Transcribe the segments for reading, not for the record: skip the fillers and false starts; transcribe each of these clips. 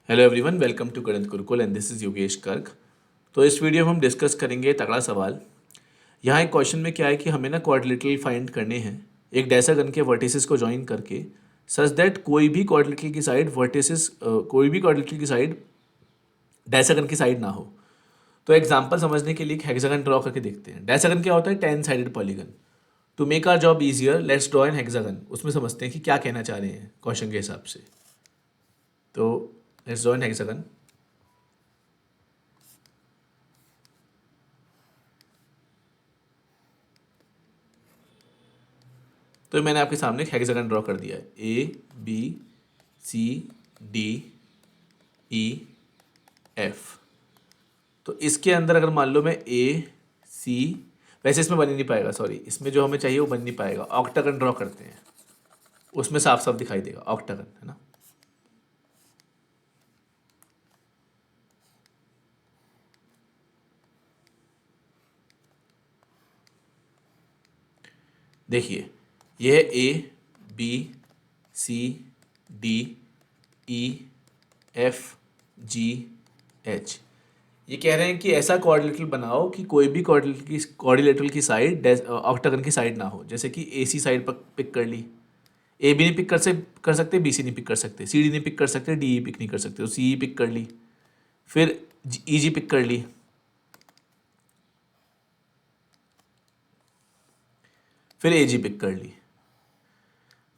Hello everyone, welcome to गणित Gurukul and this is Yogesh Garg. तो इस वीडियो में हम डिस्कस करेंगे तगड़ा सवाल। यहाँ एक क्वेश्चन में क्या है कि हमें ना क्वाड्रिलेटरल फाइंड करने हैं एक डायसागन के वर्टिसेस को ज्वाइन करके, सच दैट कोई भी क्वाड्रिलेटरल की साइड डायसागन की साइड ना हो। तो एग्जांपल समझने के लिए एक हेक्सागन ड्रॉ करके देखते हैं। डायसागन क्या होता है? 10 sided polygon. To make our job easier let's draw an hexagon. उसमें समझते हैं कि क्या कहना चाह रहे हैं क्वेश्चन के हिसाब से। तो लेट्स ड्रॉ एन हेक्सागन। तो मैंने आपके सामने एक हेक्सागन ड्रॉ कर दिया है। A B C D E F. तो इसके अंदर अगर मान लो मैं ए सी, वैसे इसमें बन ही नहीं पाएगा, सॉरी, इसमें जो हमें चाहिए वो बन नहीं पाएगा। ऑक्टागन ड्रॉ करते हैं, उसमें साफ साफ दिखाई देगा ऑक्टागन, है ना। देखिए, ये है A B C D E F G H. ये कह रहे हैं कि ऐसा कोऑर्डिनेटर बनाओ कि कोई भी कोऑर्डिनेटर की साइड ऑक्टागन की साइड ना हो। जैसे कि ए सी साइड पर पिक कर ली, ए बी नहीं पिक कर सकते, बी सी नहीं पिक कर सकते, सी डी नहीं पिक कर सकते, डी ई पिक नहीं कर सकते, तो सी ई पिक कर ली। फिर ई जी पिक कर ली, फिर ए जी पिक कर ली।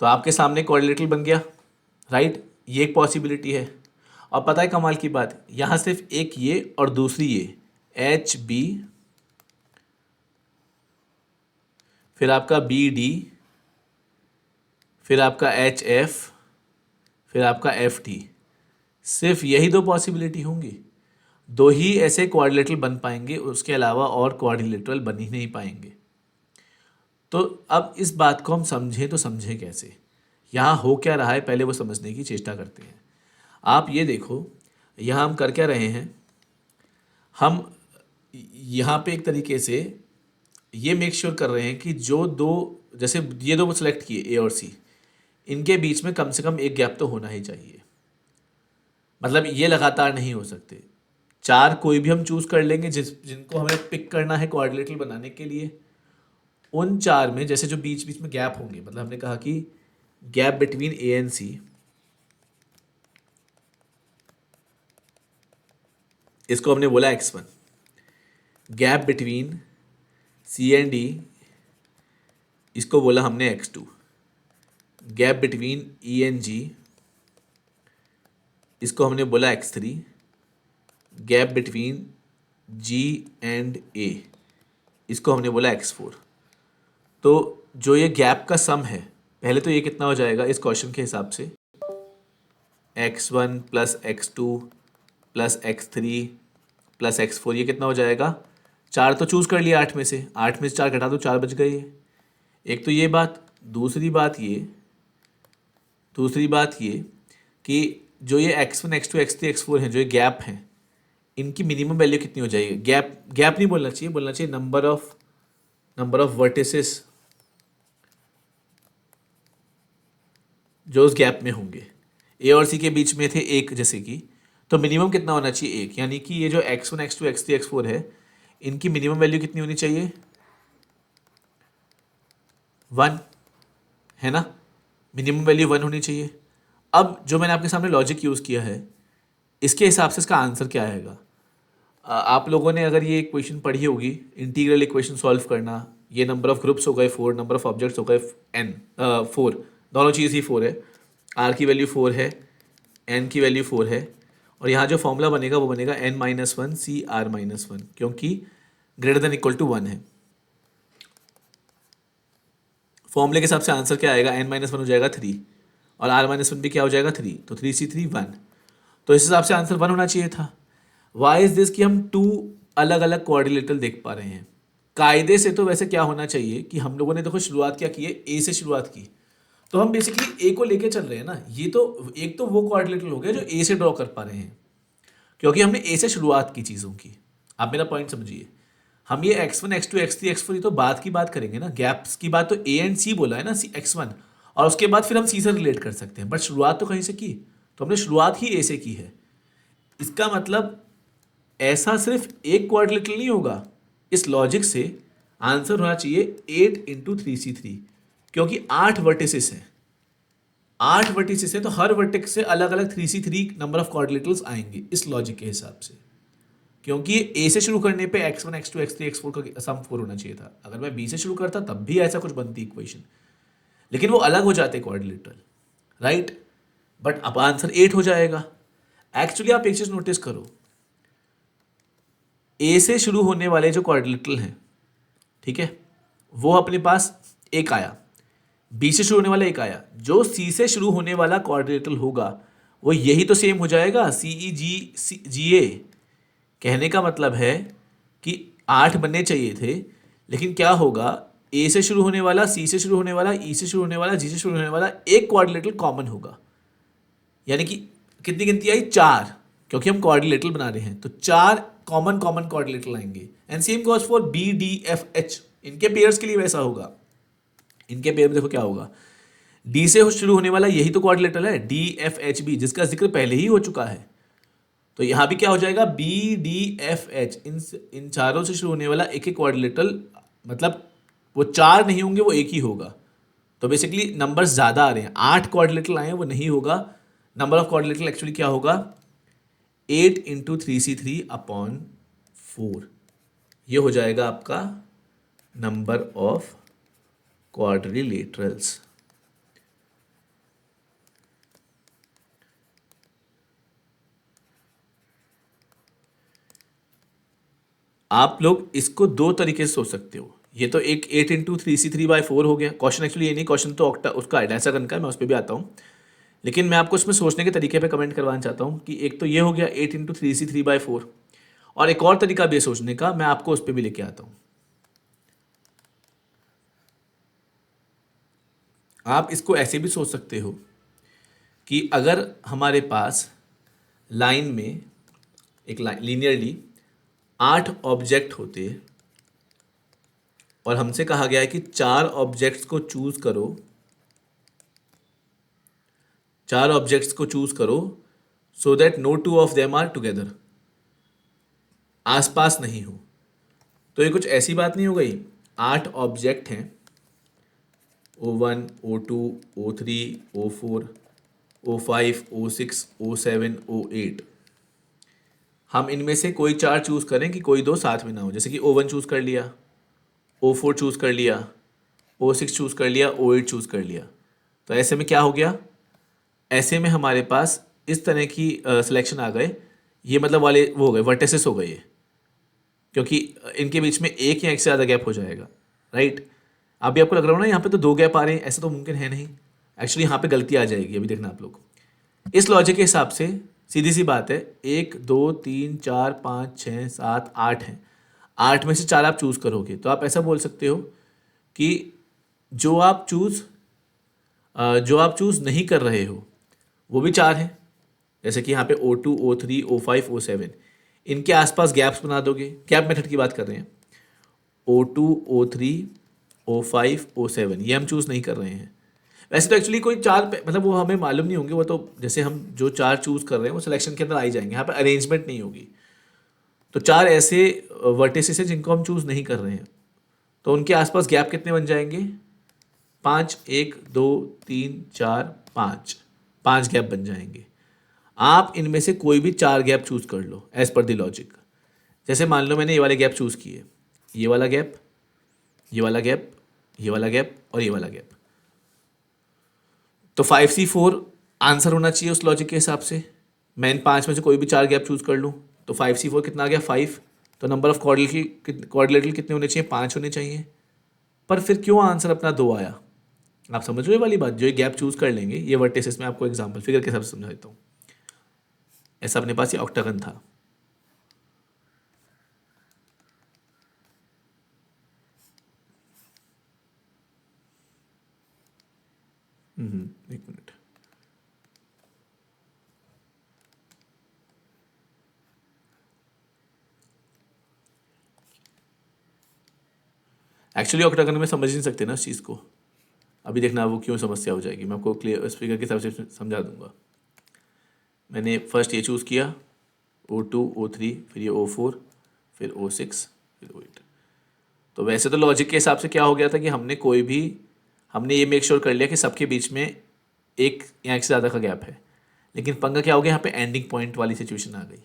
तो आपके सामने कोऑर्डिनेटर बन गया, राइट। ये एक पॉसिबिलिटी है। और पता है कमाल की बात, यहाँ सिर्फ एक ये और दूसरी ये एच बी, फिर आपका बी डी, फिर आपका एच एफ, फिर आपका एफ टी। सिर्फ यही दो पॉसिबिलिटी होंगी, दो ही ऐसे क्वाड्रिलेटरल बन पाएंगे, उसके अलावा और क्वाड्रिलेटरल बन ही नहीं पाएंगे। तो अब इस बात को हम समझें तो समझें कैसे, यहाँ हो क्या रहा है पहले वो समझने की चेष्टा करते हैं। आप ये देखो, यहाँ हम कर क्या रहे हैं, हम यहाँ पे एक तरीके से ये मेक श्योर कर रहे हैं कि जो दो, जैसे ये दो सेलेक्ट किए ए और सी, इनके बीच में कम से कम एक गैप तो होना ही चाहिए। मतलब ये लगातार नहीं हो सकते। चार कोई भी हम चूज कर लेंगे जिनको हमें पिक करना है कोऑर्डिनेटर बनाने के लिए। उन चार में जैसे जो बीच बीच में गैप होंगे, मतलब हमने कहा कि gap between A and C, इसको हमने बोला x1। Gap between C and D, इसको बोला हमने x2। Gap between E and G, इसको हमने बोला x3। Gap between G and A, इसको हमने बोला x4। तो जो ये गैप का सम है, पहले तो ये कितना हो जाएगा इस क्वेश्चन के हिसाब से, x1 plus x2 plus x3 plus x4, ये कितना हो जाएगा? चार तो चूज कर लिया, 8 में से, 8 में से 4 घटा दो, 4 बच गए। एक तो ये बात। दूसरी बात ये कि जो ये x1 x2 x3 x4 हैं, जो ये गैप हैं, इनकी मिनिमम वैल्यू कितनी हो जाएगी? गैप नहीं बोलना चाहिए, बोलना चाहिए नंबर ऑफ वर्टिसेस जो उस गैप में होंगे। ए और सी के बीच में थे एक, जैसे कि, तो मिनिमम कितना होना चाहिए? एक। यानी कि ये जो x1 x2 x3 x4 है, इनकी मिनिमम वैल्यू कितनी होनी चाहिए? 1, है ना। मिनिमम वैल्यू 1 होनी चाहिए। अब जो मैंने आपके सामने लॉजिक यूज़ किया है, इसके हिसाब से इसका आंसर क्या आएगा? आप लोगों ने अगर ये इक्वेशन पढ़ी होगी, इंटीग्रल इक्वेशन सॉल्व करना, ये नंबर ऑफ ग्रुप्स हो गए 4, नंबर ऑफ ऑब्जेक्ट्स हो गए n 4, दोनों चीज़ ही 4 है। r की वैल्यू 4 है, n की वैल्यू 4 है, और यहाँ जो फॉर्मूला बनेगा वो बनेगा n-1 CR-1, क्योंकि ग्रेटर देन इक्वल टू 1 है। फॉर्मूले के हिसाब से आंसर क्या आएगा? n-1 हो जाएगा 3, और r-1 भी क्या हो जाएगा? 3, तो 3C3 1। तो इस हिसाब से आंसर 1 होना चाहिए था। वाई इज दिस कि हम 2 अलग अलग कोऑर्डिनेटर देख पा रहे हैं। कायदे से तो वैसे क्या होना चाहिए कि हम लोगों ने देखो शुरुआत क्या की है, ए से शुरुआत की, तो हम बेसिकली ए को लेके चल रहे हैं ना। ये तो एक तो वो कोऑर्डिनेटर हो गया जो ए से ड्रॉ कर पा रहे हैं, क्योंकि हमने ए से शुरुआत की चीज़ों की। आप मेरा पॉइंट समझिए। हम ये x1 x2 x3 x4 ये तो बाद की बात करेंगे ना, गैप्स की बात तो ए एंड सी बोला है ना, x1, और उसके बाद फिर हम सी से रिलेट कर सकते हैं, बट शुरुआत तो कहीं से की, तो हमने शुरुआत ही ए से की है। इसका मतलब ऐसा सिर्फ एक क्वाड्रिलेटरल नहीं होगा, इस लॉजिक से आंसर होना चाहिए 8 × 3c3, क्योंकि 8 वर्टिसेस हैं, 8 वर्टिसेस है तो हर वर्टेक्स से अलग अलग 3c3 नंबर ऑफ क्वाड्रिलेटरल्स आएंगे इस लॉजिक के हिसाब से, क्योंकि ए से शुरू करने पे x1 x2 x3 x4 का सम 4 होना चाहिए था। अगर मैं बी से शुरू करता तब भी ऐसा कुछ बनती इक्वेशन, लेकिन वो अलग हो जाते क्वाड्रिलेटरल, राइट। बट अब आंसर 8 हो जाएगा। एक्चुअली आप एक चीज नोटिस करो, ए से शुरू होने वाले जो क्वाड्रिलेटरल हैं, ठीक है, वो अपने पास एक आया, बी से शुरू होने वाला एक आया, जो सी से शुरू होने वाला क्वाड्रिलेटरल होगा वो यही तो सेम हो जाएगा, सी ई जी ए। कहने का मतलब है कि 8 बनने चाहिए थे, लेकिन क्या होगा, ए से शुरू होने वाला, सी से शुरू होने वाला, ई से शुरू होने वाला, जी से शुरू होने वाला एक क्वाड्रिलेटरल कॉमन होगा, यानी कि कितनी गिनती आई, 4, क्योंकि हम क्वाड्रिलेटरल बना रहे हैं तो 4 कॉमन क्वाड्रिलेटरल आएंगे। And same goes for B D F H, इनके पेयर्स के लिए वैसा होगा। इनके पेयर में देखो क्या होगा, डी से शुरू होने वाला यही तो क्वाड्रिलेटरल है, डी एफ एच बी, जिसका जिक्र पहले ही हो चुका है, तो यहां भी क्या हो जाएगा, बी डी एफ एच, इन चारों से शुरू होने वाला एक एक क्वाड्रिलेटरल, मतलब वो 4 नहीं होंगे, वो एक ही होगा। तो बेसिकली नंबर्स ज़्यादा आ रहे हैं, 8 क्वाड्रिलेटरल आए हैं, वो नहीं होगा। नंबर ऑफ क्वाड्रिलेटरल एक्चुअली क्या होगा, 8 × 3c3/4, ये हो जाएगा आपका नंबर ऑफ क्वाड्रिलेटरल्स। आप लोग इसको दो तरीके से सोच सकते हो, ये तो एक 8 × 3c3/4 हो गया। क्वेश्चन एक्चुअली ये नहीं, क्वेश्चन तो उसका डायसेगन का है, मैं उस पर भी आता हूँ, लेकिन मैं आपको इसमें सोचने के तरीके पे कमेंट करवाना चाहता हूँ कि एक तो ये हो गया 8 × 3c3/4, और एक और तरीका भी है सोचने का, मैं आपको उस पर भी लेके आता हूँ। आप इसको ऐसे भी सोच सकते हो कि अगर हमारे पास लाइन में एक लीनियरली 8 ऑब्जेक्ट होते और हमसे कहा गया है कि 4 ऑब्जेक्ट्स को चूज करो, 4 ऑब्जेक्ट्स को चूज करो so that no 2 of them are together, आसपास नहीं हो। तो ये कुछ ऐसी बात नहीं हो गई, 8 ऑब्जेक्ट हैं, O1 O2 O3 O4 O5 O6 O7 O8, हम इनमें से कोई 4 चूज करें कि कोई 2 साथ में ना हो, जैसे कि O1 चूज कर लिया, O4 चूज कर लिया, O6 चूज कर लिया, O8 चूज कर लिया। तो ऐसे में क्या हो गया, ऐसे में हमारे पास इस तरह की सिलेक्शन आ गए, ये मतलब वाले वो हो गए, वर्टिसेस हो गए ये, क्योंकि इनके बीच में एक या एक से ज़्यादा गैप हो जाएगा, राइट। अभी आपको लग रहा हो ना यहाँ पे तो 2 गैप आ रहे हैं, ऐसा तो मुमकिन है नहीं, एक्चुअली यहाँ पे गलती आ जाएगी, अभी देखना आप लोग। इस लॉजिक के हिसाब से सीधी सी बात है, 1 2 3 4 5 6 7 8 हैं, 8 में से 4 आप चूज़ करोगे, तो आप ऐसा बोल सकते हो कि जो आप चूज़ नहीं कर रहे हो वो भी 4 हैं, जैसे कि यहाँ पे O2 O3 O5 O7, इनके आसपास गैप्स बना दोगे, गैप मेथड की बात कर रहे हैं, O2 O3 O5 O7 ये हम चूज़ नहीं कर रहे हैं। वैसे तो एक्चुअली कोई 4 मतलब वो हमें मालूम नहीं होंगे, वो तो जैसे हम जो 4 चूज़ कर रहे हैं वो सिलेक्शन के अंदर आ ही जाएंगे, यहाँ पे अरेंजमेंट नहीं होगी। तो 4 ऐसे वर्टिसेस हैं जिनको हम चूज़ नहीं कर रहे हैं, तो उनके आसपास गैप कितने बन जाएंगे, 5, 1 2 3 4 5 गैप बन जाएंगे। आप इनमें से कोई भी 4 गैप चूज़ कर लो एज पर द लॉजिक। जैसे मान लो मैंने ये वाले गैप चूज़ किए, ये वाला गैप, ये वाला गैप, ये वाला गैप और ये वाला गैप, तो 5C4 आंसर होना चाहिए उस लॉजिक के हिसाब से। मैं इन 5 में से कोई भी 4 गैप चूज़ कर लूँ तो 5C4 कितना आ गया, 5। तो नंबर ऑफ क्वाड्रिलेटरल कितने होने चाहिए, 5 होने चाहिए। पर फिर क्यों आंसर अपना 2 आया, आप समझ रहे हो ये वाली बात, जो ये गैप चूज़ कर लेंगे, ये वर्टिसेस में आपको एग्जाम्पल फिगर के हिसाब से समझा देता हूँ। ऐसा अपने पास ये ऑक्टागन था, एक मिनट, एक्चुअली ऑक्टागन में समझ नहीं सकते ना इस चीज़ को, अभी देखना वो क्यों समस्या हो जाएगी, मैं आपको क्लियर इस फिगर के हिसाब से समझा दूंगा। मैंने फर्स्ट ये चूज़ किया, O2 O3 फिर ये O4 फिर O6 फिर O8। तो वैसे तो लॉजिक के हिसाब से क्या हो गया था कि हमने ये मेक श्योर कर लिया कि सबके बीच में एक या एक से ज़्यादा का गैप है, लेकिन पंगा क्या हो गया, यहाँ पे एंडिंग पॉइंट वाली सिचुएशन आ गई।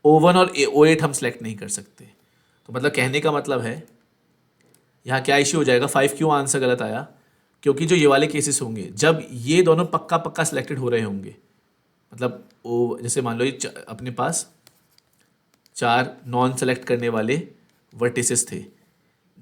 O1 और O8 हम सेलेक्ट नहीं कर सकते। तो मतलब कहने का मतलब है यहाँ क्या इश्यू हो जाएगा, 5 क्यों आंसर गलत आया, क्योंकि जो ये वाले केसेस होंगे जब ये दोनों पक्का पक्का सिलेक्टेड हो रहे होंगे, मतलब वो जैसे मान लो ये अपने पास 4 नॉन सेलेक्ट करने वाले वर्टिसेस थे,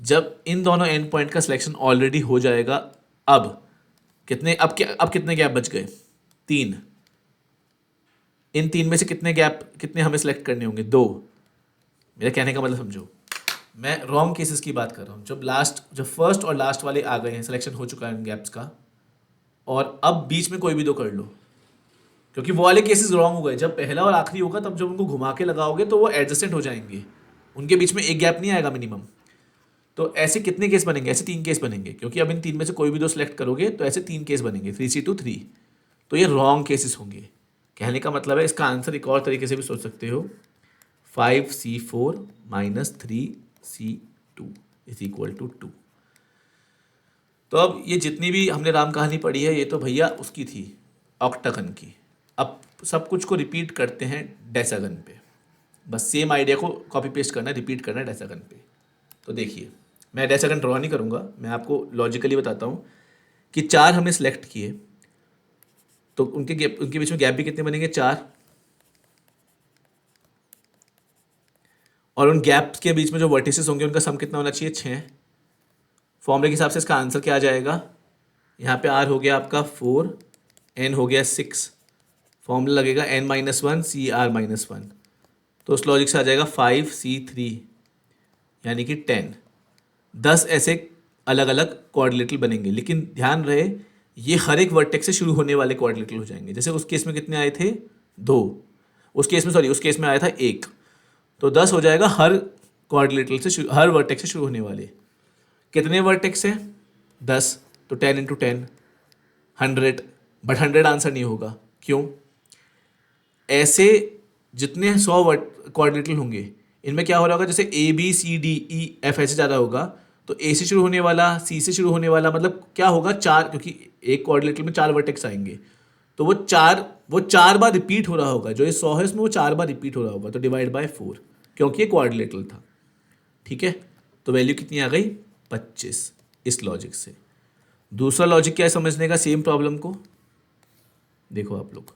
जब इन दोनों एंड पॉइंट का सिलेक्शन ऑलरेडी हो जाएगा, अब कितने गैप बच गए, 3। इन 3 में से कितने हमें सेलेक्ट करने होंगे, 2। मेरा कहने का मतलब समझो, मैं रॉन्ग केसेस की बात कर रहा हूँ। जब फर्स्ट और लास्ट वाले आ गए हैं, सिलेक्शन हो चुका है इन गैप्स का, और अब बीच में कोई भी 2 कर लो, क्योंकि वो वाले केसेस रॉन्ग हो गए। जब पहला और आखिरी होगा तब जब उनको घुमा के लगाओगे तो वो एडजस्टेंट हो जाएंगे, उनके बीच में एक गैप नहीं आएगा मिनिमम। तो ऐसे कितने केस बनेंगे, ऐसे 3 केस बनेंगे, क्योंकि अब इन 3 में से कोई भी 2 सेलेक्ट करोगे तो ऐसे 3 केस बनेंगे, 3C2 3। तो ये रॉन्ग केसेस होंगे। कहने का मतलब है, इसका आंसर एक और तरीके से भी सोच सकते हो, 5C4 - 3C2 = 2। तो अब ये जितनी भी हमने राम कहानी पढ़ी है, ये तो भैया उसकी थी, ऑक्टागन की। अब सब कुछ को रिपीट करते हैं डेसागन पे, बस सेम आइडिया को कॉपी पेस्ट करना है, रिपीट करना है डेसागन पे। तो देखिए, मैं डेसागन ड्रॉ नहीं करूँगा, मैं आपको लॉजिकली बताता हूँ कि 4 हमने सेलेक्ट किए, तो उनके बीच में गैप भी कितने बनेंगे, 4। और उन गैप्स के बीच में जो वर्टिसेस होंगे उनका सम कितना होना चाहिए, 6। फॉर्मूले के हिसाब से इसका आंसर क्या आ जाएगा, यहाँ पे R हो गया आपका 4, N हो गया 6, फॉर्मूला लगेगा N-1 CR-1, तो उस लॉजिक से आ जाएगा 5C3 यानी कि 10 ऐसे अलग अलग क्वाड्रिलेटरल बनेंगे। लेकिन ध्यान रहे, ये हर एक वर्टेक्स से शुरू होने वाले क्वाड्रिलेटरल हो जाएंगे। जैसे उस केस में कितने आए थे, 2, उस केस में आया था 1, तो 10 हो जाएगा हर क्वाड्रिलेटरल से, हर वर्टेक्स से शुरू होने वाले। कितने वर्टेक्स हैं, 10, तो 10 × 10 100, बट 100 आंसर नहीं होगा। क्यों, ऐसे जितने 100 क्वाड्रिलेटरल होंगे, इनमें क्या हो रहा होगा, जैसे ABCDEF ऐसे ज़्यादा होगा, तो A से शुरू होने वाला, C से शुरू होने वाला, मतलब क्या होगा, 4, क्योंकि एक क्वाड्रिलेटरल में 4 वर्टेक्स आएंगे, तो वो चार बार रिपीट हो रहा होगा। जो ये 100 है उसमें वो 4 बार रिपीट हो रहा होगा, तो डिवाइड बाय 4, क्योंकि ये क्वाड्रिलेटरल था। ठीक है, तो वैल्यू कितनी आ गई, 25, इस लॉजिक से। दूसरा लॉजिक क्या है समझने का, सेम प्रॉब्लम को देखो आप लोग,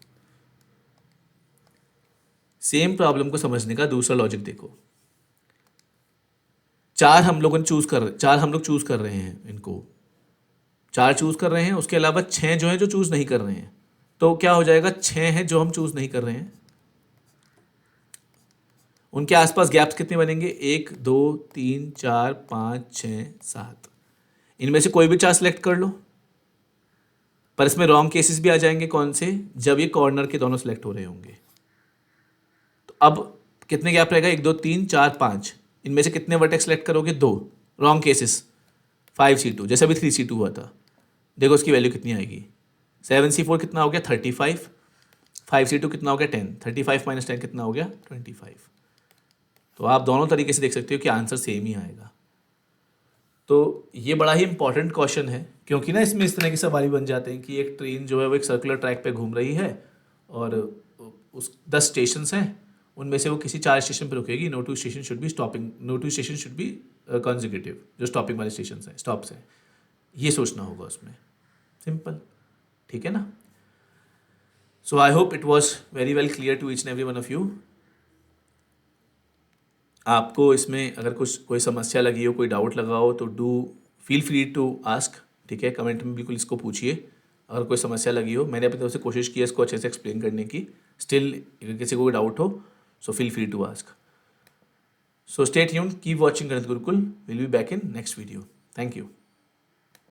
सेम प्रॉब्लम को समझने का दूसरा लॉजिक देखो। 4 हम लोग चूज कर रहे हैं, इनको 4 चूज कर रहे हैं, उसके अलावा 6 जो हैं जो चूज नहीं कर रहे हैं। तो क्या हो जाएगा, 6 हैं जो हम चूज नहीं कर रहे हैं, उनके आसपास गैप्स कितने बनेंगे, 1 2 3 4 5 6 7। इनमें से कोई भी 4 सेलेक्ट कर लो, पर इसमें रॉन्ग केसेस भी आ जाएंगे। कौन से, जब ये कॉर्नर के दोनों सेलेक्ट हो रहे होंगे। तो अब कितने गैप रहेगा, 1 2 3 4 5, इनमें से कितने वर्टेक्स सेलेक्ट करोगे, 2। रॉन्ग केसेस 5C2, जैसे अभी 3C2 हुआ था। देखो उसकी वैल्यू कितनी आएगी, 7C4 कितना हो गया, 35, 5C2 कितना हो गया, 10, 35 - 10 कितना हो गया, 25। तो आप दोनों तरीके से देख सकते हो कि आंसर सेम ही आएगा। तो ये बड़ा ही इंपॉर्टेंट क्वेश्चन है, क्योंकि ना इसमें इस तरह के सवाल बन जाते हैं कि एक ट्रेन जो है वो एक सर्कुलर ट्रैक पे घूम रही है, और उस 10 स्टेशन हैं, उनमें से वो किसी 4 स्टेशन पर रुकेगी। No two station should be consecutive, जो स्टॉपिंग वाले स्टेशन हैं, स्टॉप्स हैं, ये सोचना होगा उसमें। सिंपल, ठीक है ना। So I hope it was very well clear to each and every one of you. आपको इसमें अगर कोई समस्या लगी हो, कोई डाउट लगा हो, तो do feel free to ask. ठीक है, कमेंट में बिल्कुल इसको पूछिए अगर कोई समस्या लगी हो। मैंने अपनी तरफ से कोशिश की है इसको अच्छे से एक्सप्लेन करने की। स्टिल अगर किसी को कोई डाउट हो, so feel free to ask. So stay tuned, keep watching Ganit Gurukul. Will be back in next video. Thank you.